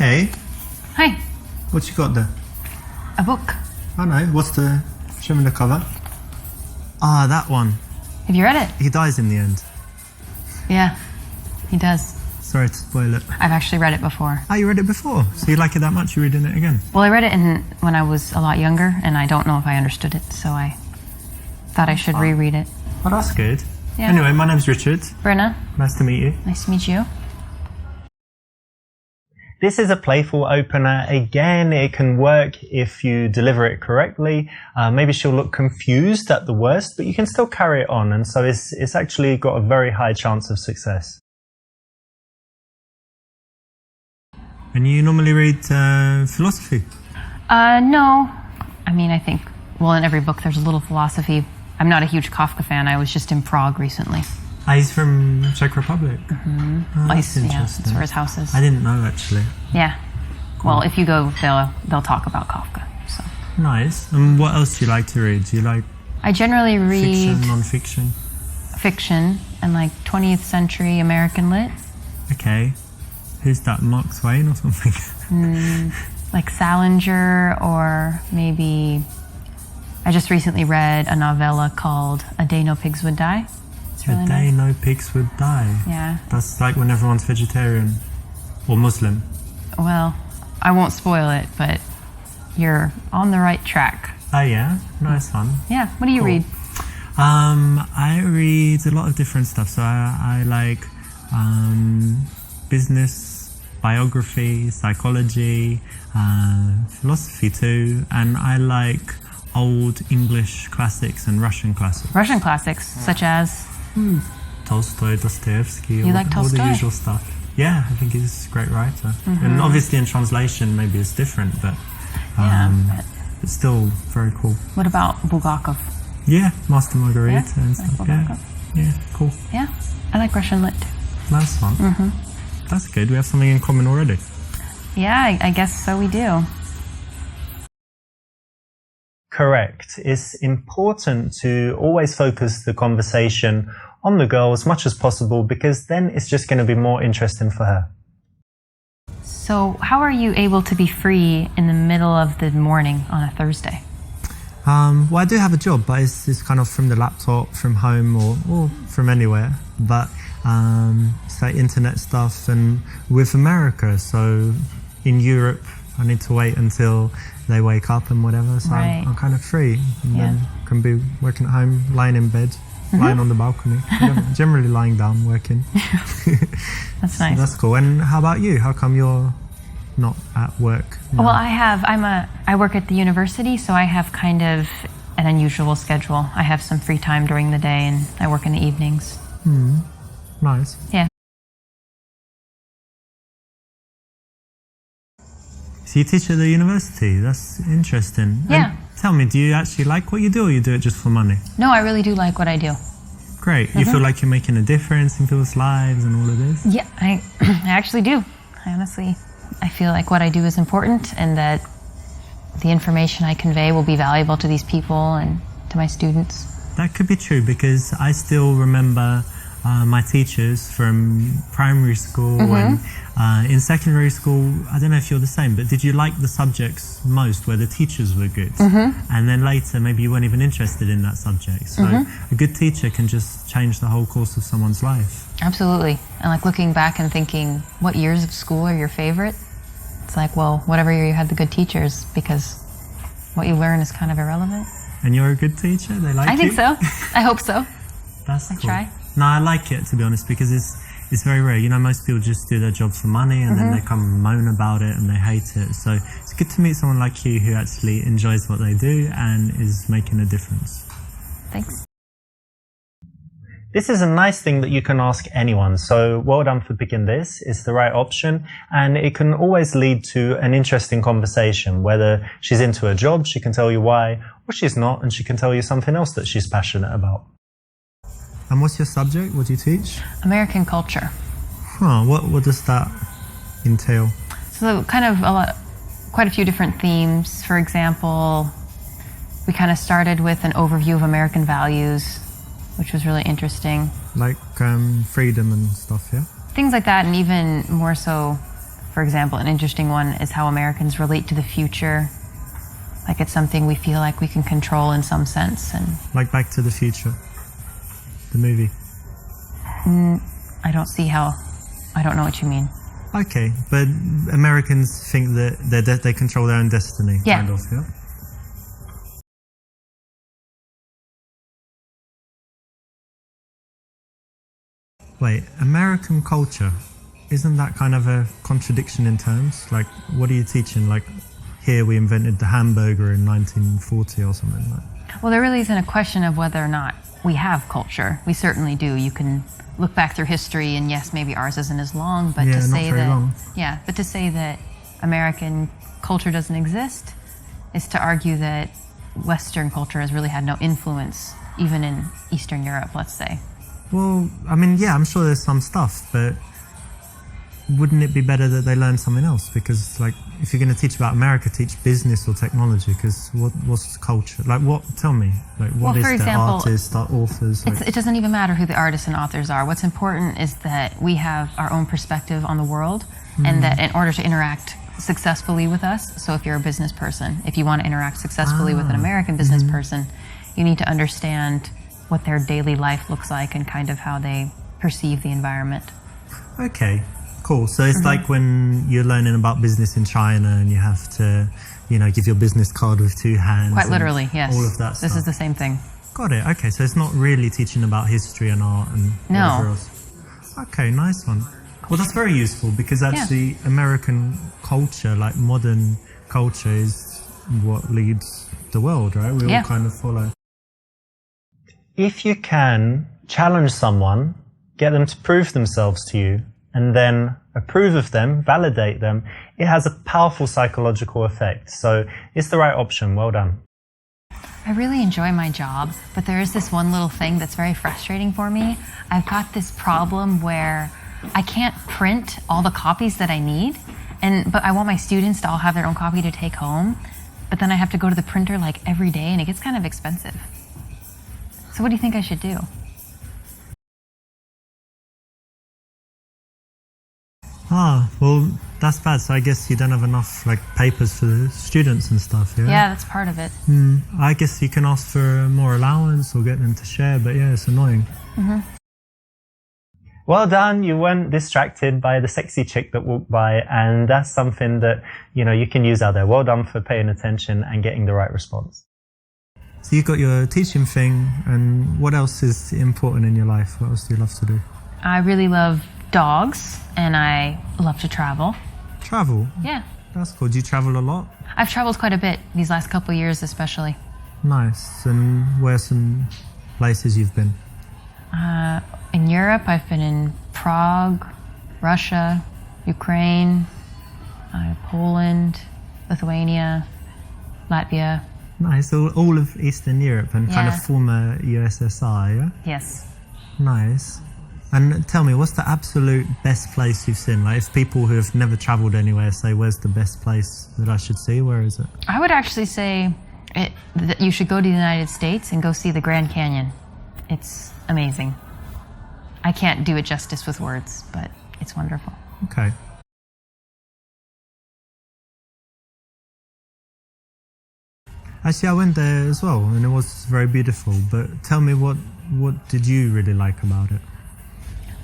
Hey, Hi. what you got there? A book. Oh no, show me the cover. Ah, that one. Have you read it? He dies in the end. Yeah, he does. Sorry to spoil it. I've actually read it before. Oh, you read it before? So you like it that much, you're reading it again? Well, I read it when I was a lot younger, and I don't know if I understood it, so I thought I should reread it. Oh, that's good. Yeah. Anyway, my name's Richard. Brenna, Nice to meet you. nice to meet you. This is a playful opener. Again, it can work if you deliver it correctly. Maybe she'll look confused at the worst, but you can still carry it on. And so it's actually got a very high chance of success. And you normally read philosophy? No. I mean, I think, well, in every book there's a little philosophy. I'm not a huge Kafka fan. I was just in Prague recently. He's from Czech Republic. Mm-hmm. Oh, that's interesting. Yeah, that's where his house is. I didn't know, actually. Yeah. Cool. Well, if you go, they'll talk about Kafka. So. Nice. And what else do you like to read? Do you like I generally read fiction, non-fiction? Fiction and like 20th century American lit. Okay. Who's that, Mark Twain or something? Like Salinger, or maybe I just recently read a novella called A Day No Pigs Would Die. It's really A Day nice. No Pigs Would Die. Yeah. That's like when everyone's vegetarian or Muslim. Well, I won't spoil it, but you're on the right track. Oh yeah, nice one. Yeah. What do you read? I read a lot of different stuff. So I like business, biography, psychology, philosophy too, and I like old English classics and Russian classics. Russian classics, such as? Tolstoy, Dostoevsky, You like all the Tolstoy? usual stuff. Yeah, I think he's a great writer. And obviously in translation maybe it's different, but it's still very cool. What about Bulgakov? Yeah, Master Margarita Yeah, and like stuff. Bulgakov. Yeah, cool. Yeah. I like Russian lit. Nice one. That's good. We have something in common already. Yeah, I guess so we do. Correct. It's important to always focus the conversation on the girl as much as possible, because then it's just going to be more interesting for her. So how are you able to be free in the middle of the morning on a Thursday? Well, I do have a job, but it's kind of from the laptop, from home, or from anywhere. But it's like internet stuff, and with America, so in Europe, I need to wait until they wake up and whatever, so Right. I'm kind of free. And Yeah. then can be working at home, lying in bed, lying on the balcony, generally lying down, working. That's So nice. that's cool. And how about you? How come you're not at work now? Well, I work at the university, so I have kind of an unusual schedule. I have some free time during the day, and I work in the evenings. Nice. Yeah. So you teach at the university? That's interesting. Yeah. And tell me, do you actually like what you do, or you do it just for money? No, I really do like what I do. Great. You feel like you're making a difference in people's lives and all of this? Yeah, I actually do. I feel like what I do is important, and that the information I convey will be valuable to these people and to my students. That could be true, because I still remember my teachers from primary school and in secondary school. I don't know if you're the same, but did you like the subjects most where the teachers were good? And then later maybe you weren't even interested in that subject. So a good teacher can just change the whole course of someone's life. Absolutely. And like looking back and thinking, what years of school are your favorite? It's like, well, whatever year you had the good teachers, because what you learn is kind of irrelevant. And you're a good teacher? They like you? I think so. I hope so. That's cool. Try. No, I like it, to be honest, because it's very rare. You know, most people just do their job for money, and then they come and moan about it and they hate it. So it's good to meet someone like you who actually enjoys what they do and is making a difference. Thanks. This is a nice thing that you can ask anyone, so well done for picking this. It's the right option, and it can always lead to an interesting conversation. Whether she's into a job, she can tell you why, or she's not, and she can tell you something else that she's passionate about. And what's your subject? What do you teach? American culture. Huh, what does that entail? So kind of quite a few different themes. For example, we kind of started with an overview of American values, which was really interesting. Like freedom and stuff, yeah? Things like that, and even more so For example, an interesting one is how Americans relate to the future. Like it's something we feel like we can control in some sense. And Like Back to the Future, the movie. I don't see how, I don't know what you mean. Okay, but Americans think that they control their own destiny, Yeah. kind of, yeah? Wait, American culture, isn't that kind of a contradiction in terms? Like, what are you teaching? Like, here we invented the hamburger in 1940 or something like. Well, there really isn't a question of whether or not we have culture. We certainly do. You can look back through history, and yes, maybe ours isn't as long, but Yeah, to not say very that long. but to say that American culture doesn't exist is to argue that Western culture has really had no influence, even in Eastern Europe, let's say. Well, I mean, yeah, I'm sure there's some stuff, but wouldn't it be better that they learn something else? Because, like, if you're going to teach about America, teach business or technology, because what's culture? Like, what? Tell me. Like, what Well, is for the example, artists, the authors? Like, It doesn't even matter who the artists and authors are. What's important is that we have our own perspective on the world, and that in order to interact successfully with us, so if you're a business person, if you want to interact successfully with an American business person, you need to understand what their daily life looks like and kind of how they perceive the environment. okay, cool. So it's like when you're learning about business in China and you have to, give your business card with two hands. Quite and literally, yes. All of that stuff. This is the same thing. Got it. Okay, so it's not really teaching about history and art and No. whatever else. Okay, nice one. Well, that's very useful because actually American culture, like modern culture, is what leads the world, right? We all kind of follow. If you can challenge someone, get them to prove themselves to you, and then approve of them, validate them, it has a powerful psychological effect. So it's the right option. Well done. I really enjoy my job, but there is this one little thing that's very frustrating for me. I've got this problem where I can't print all the copies that I need, but I want my students to all have their own copy to take home, but then I have to go to the printer like every day, and it gets kind of expensive. So what do you think I should do? Well, that's bad. So I guess you don't have enough papers for the students and stuff, yeah? Yeah, that's part of it. I guess you can ask for more allowance or get them to share, but yeah, it's annoying. Well done. You weren't distracted by the sexy chick that walked by, and that's something that, you can use out there. Well done for paying attention and getting the right response. So you got your teaching thing, and what else is important in your life? What else do you love to do? I really love dogs, and I love to travel. Travel? Yeah. That's cool. Do you travel a lot? I've traveled quite a bit these last couple of years especially. Nice. And where's some places you've been? In Europe, I've been in Prague, Russia, Ukraine, Poland, Lithuania, Latvia. Nice. All of Eastern Europe and kind Yeah. of former USSR, yeah? Yes. Nice. And tell me, what's the absolute best place you've seen? Like, if people who have never travelled anywhere say, where's the best place that I should see? Where is it? I would actually say that you should go to the United States and go see the Grand Canyon. It's amazing. I can't do it justice with words, but it's wonderful. Okay. Actually, I went there as well, and it was very beautiful. But tell me, what did you really like about it?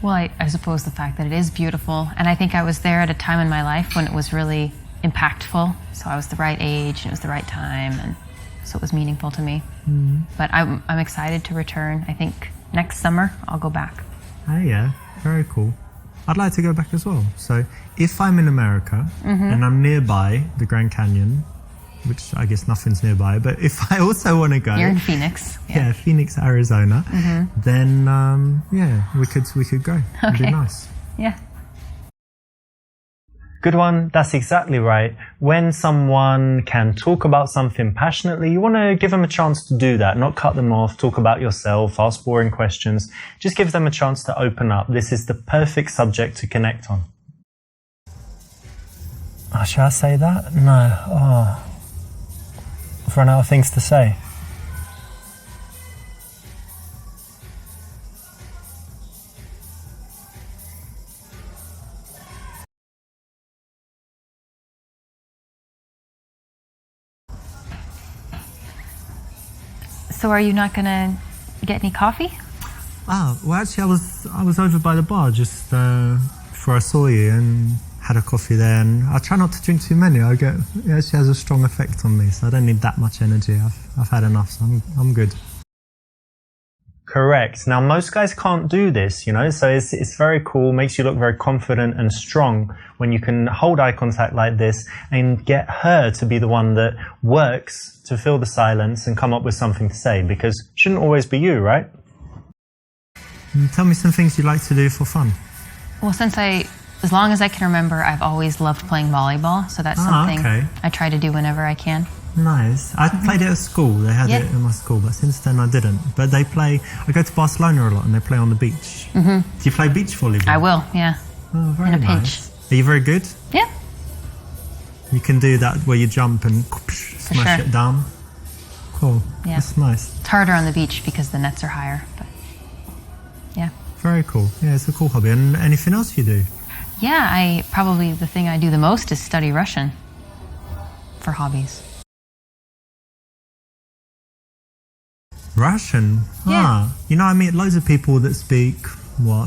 Well, I suppose the fact that it is beautiful, and I think I was there at a time in my life when it was really impactful. So I was the right age, and it was the right time, and so it was meaningful to me. But I'm excited to return. I think next summer I'll go back. Oh yeah, very cool. I'd like to go back as well. So if I'm in America and I'm nearby the Grand Canyon, which I guess nothing's nearby, but if I also want to go, You're in Phoenix. yeah, Phoenix, Arizona, then we could go. It'd be Okay. nice. Yeah. Good one. That's exactly right. When someone can talk about something passionately, you want to give them a chance to do that, not cut them off, talk about yourself, ask boring questions. Just give them a chance to open up. This is the perfect subject to connect on. Oh, should I say that? No. Oh, I've run out of things to say. So are you not going to get any coffee? Ah, well, actually, I was over by the bar just before I saw you and had a coffee there. And I try not to drink too many. It actually has a strong effect on me, so I don't need that much energy. I've had enough, so I'm good. Correct. Now, most guys can't do this, you know, so it's very cool, makes you look very confident and strong when you can hold eye contact like this and get her to be the one that works to fill the silence and come up with something to say, because it shouldn't always be you, right? Tell me some things you like to do for fun. Well, as long as I can remember, I've always loved playing volleyball, so that's something I try to do whenever I can. Nice. I played it at school. They had it in my school, but since then I didn't. But I go to Barcelona a lot and they play on the beach. Do you play beach volleyball? I will, yeah. Oh, very in a nice. pinch. Are you very good? Yeah. You can do that where you jump and smash it down? Cool. Yeah. That's nice. It's harder on the beach because the nets are higher, but yeah. Very cool. Yeah, it's a cool hobby. And anything else you do? Yeah, probably the thing I do the most is study Russian for hobbies. Russian? Yeah. Ah, you know, I meet loads of people that speak,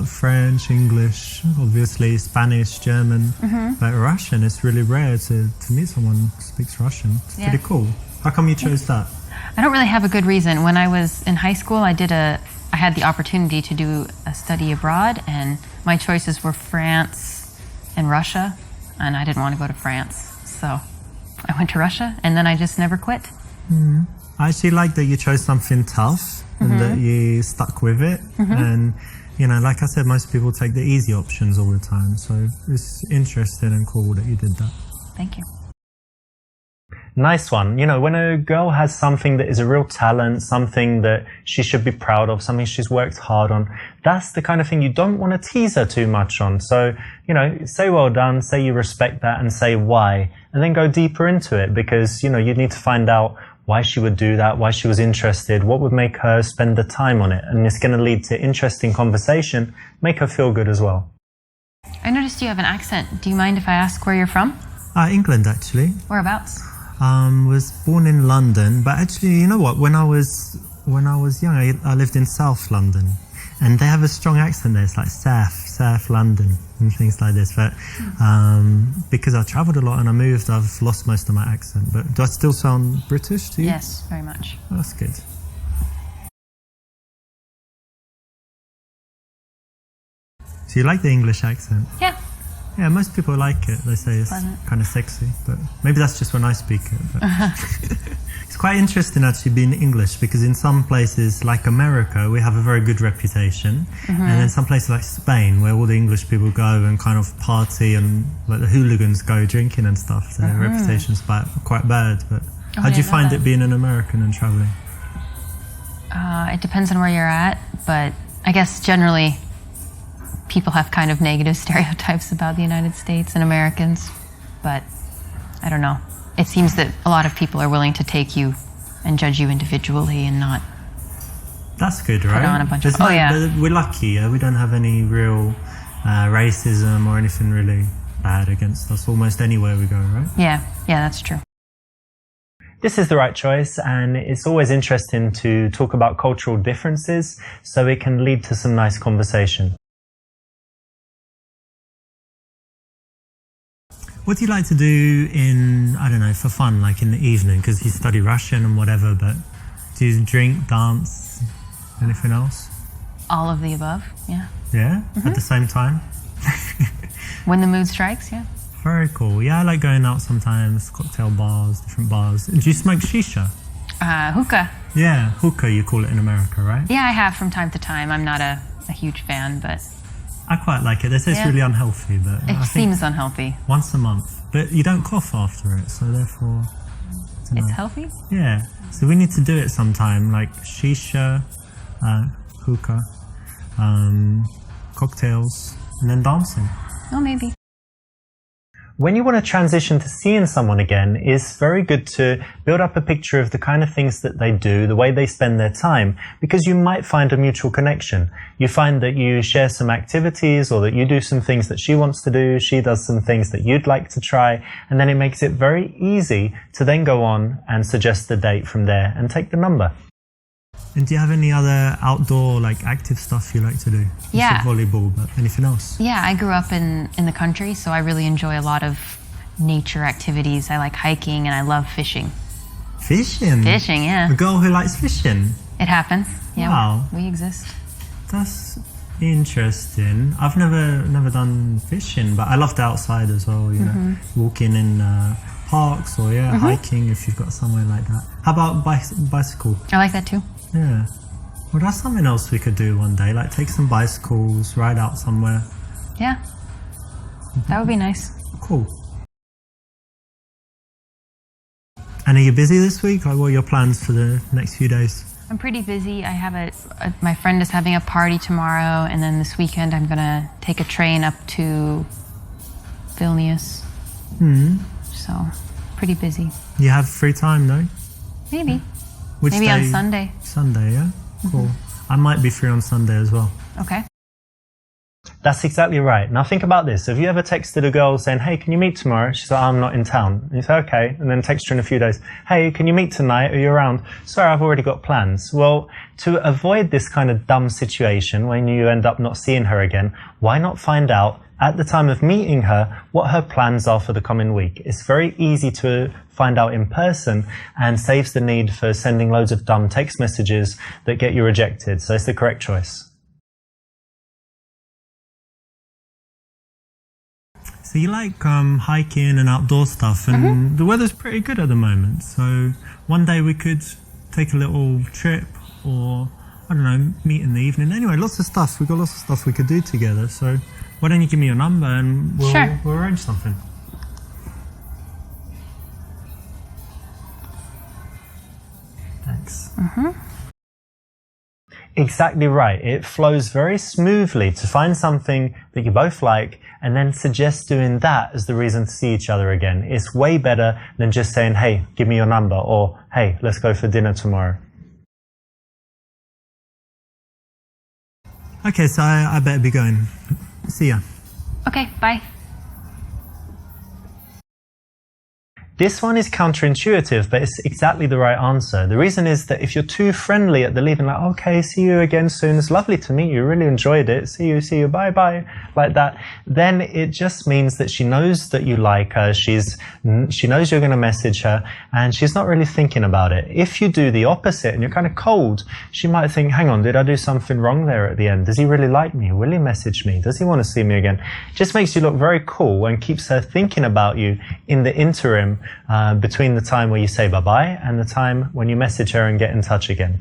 French, English, obviously Spanish, German, but Russian, it's really rare to meet someone who speaks Russian. It's pretty cool. How come you chose that? I don't really have a good reason. When I was in high school, I had the opportunity to do a study abroad, and my choices were France and Russia, and I didn't want to go to France, so I went to Russia, and then I just never quit. I actually like that you chose something tough and that you stuck with it. And, you know, like I said, most people take the easy options all the time. So it's interesting and cool that you did that. Thank you. Nice one. You know, when a girl has something that is a real talent, something that she should be proud of, something she's worked hard on, that's the kind of thing you don't want to tease her too much on. So, you know, say well done, say you respect that, and say why, and then go deeper into it, because, you know, you need to find out why she would do that, why she was interested, what would make her spend the time on it. And it's going to lead to interesting conversation, make her feel good as well. I noticed you have an accent. Do you mind if I ask where you're from? England, actually. Whereabouts? Was born in London, but actually, you know what? When I was young, I lived in South London, and they have a strong accent there. It's like South London and things like this. But because I travelled a lot and I moved, I've lost most of my accent. But do I still sound British to you? Yes, very much. Oh, that's good. So you like the English accent? Yeah. Yeah, most people like it. They say it's kind of sexy, but maybe that's just when I speak it. But it's quite interesting actually being English, because in some places like America, we have a very good reputation. And then some places like Spain, where all the English people go and kind of party and like the hooligans go drinking and stuff, their reputation's quite bad. But how do you find it being an American and traveling? It depends on where you're at, but I guess generally people have kind of negative stereotypes about the United States and Americans, but I don't know. It seems that a lot of people are willing to take you and judge you individually and not. That's good, right? Put on a bunch of. We're lucky. Yeah? We don't have any real racism or anything really bad against us almost anywhere we go, right? Yeah, that's true. This is the right choice, and it's always interesting to talk about cultural differences so it can lead to some nice conversation. What do you like to do for fun, like in the evening? Because you study Russian and whatever, but do you drink, dance, anything else? All of the above, yeah. Yeah? At the same time? When the mood strikes, yeah. Very cool. Yeah, I like going out sometimes, cocktail bars, different bars. Do you smoke shisha? Hookah. Yeah, hookah you call it in America, right? Yeah, I have from time to time. I'm not a huge fan, but I quite like it. They say it's really unhealthy, but it seems unhealthy. Once a month. But you don't cough after it, so therefore it's healthy? Yeah. So we need to do it sometime, like shisha, hookah, cocktails, and then dancing. Oh, maybe. When you want to transition to seeing someone again, it's very good to build up a picture of the kind of things that they do, the way they spend their time, because you might find a mutual connection. You find that you share some activities, or that you do some things that she wants to do, she does some things that you'd like to try, and then it makes it very easy to then go on and suggest the date from there and take the number. And do you have any other outdoor, like, active stuff you like to do? You Yeah. said volleyball, but anything else? Yeah, I grew up in the country, so I really enjoy a lot of nature activities. I like hiking and I love fishing. Fishing? Fishing, yeah. A girl who likes fishing? It happens. Yeah, Wow. we exist. That's interesting. I've never done fishing, but I love the outside as well, you know, walking in parks or hiking if you've got somewhere like that. How about bicycle? I like that too. Yeah. Well, that's something else we could do one day, like take some bicycles, ride out somewhere. Yeah, that would be nice. Cool. And are you busy this week? Like, what are your plans for the next few days? I'm pretty busy. I have my friend is having a party tomorrow, and then this weekend I'm gonna take a train up to Vilnius. So, pretty busy. You have free time, no? Maybe. Which Maybe day? on Sunday. Sunday, yeah? Cool. I might be free on Sunday as well. Okay. That's exactly right. Now think about this. Have you ever texted a girl saying, hey, can you meet tomorrow? She's like, I'm not in town. And you say, okay. And then text her in a few days. Hey, can you meet tonight? Are you around? Sorry, I've already got plans. Well, to avoid this kind of dumb situation when you end up not seeing her again, why not find out at the time of meeting her what her plans are for the coming week? It's very easy to find out in person and saves the need for sending loads of dumb text messages that get you rejected. So it's the correct choice. So you like hiking and outdoor stuff, and the weather's pretty good at the moment. So one day we could take a little trip, or I don't know, meet in the evening. Anyway, lots of stuff. We've got lots of stuff we could do together. So why don't you give me your number and we'll arrange something. Thanks. Exactly right. It flows very smoothly to find something that you both like and then suggest doing that as the reason to see each other again. It's way better than just saying, hey, give me your number, or hey, let's go for dinner tomorrow. Okay, so I better be going. See ya. Okay, bye. This one is counterintuitive, but it's exactly the right answer. The reason is that if you're too friendly at the leaving, like, okay, see you again soon, it's lovely to meet you, really enjoyed it, see you, bye bye, like that, then it just means that she knows that you like her, she knows you're going to message her, and she's not really thinking about it. If you do the opposite and you're kind of cold, she might think, hang on, did I do something wrong there at the end? Does he really like me? Will he message me? Does he want to see me again? It just makes you look very cool and keeps her thinking about you in the interim between the time where you say bye-bye and the time when you message her and get in touch again.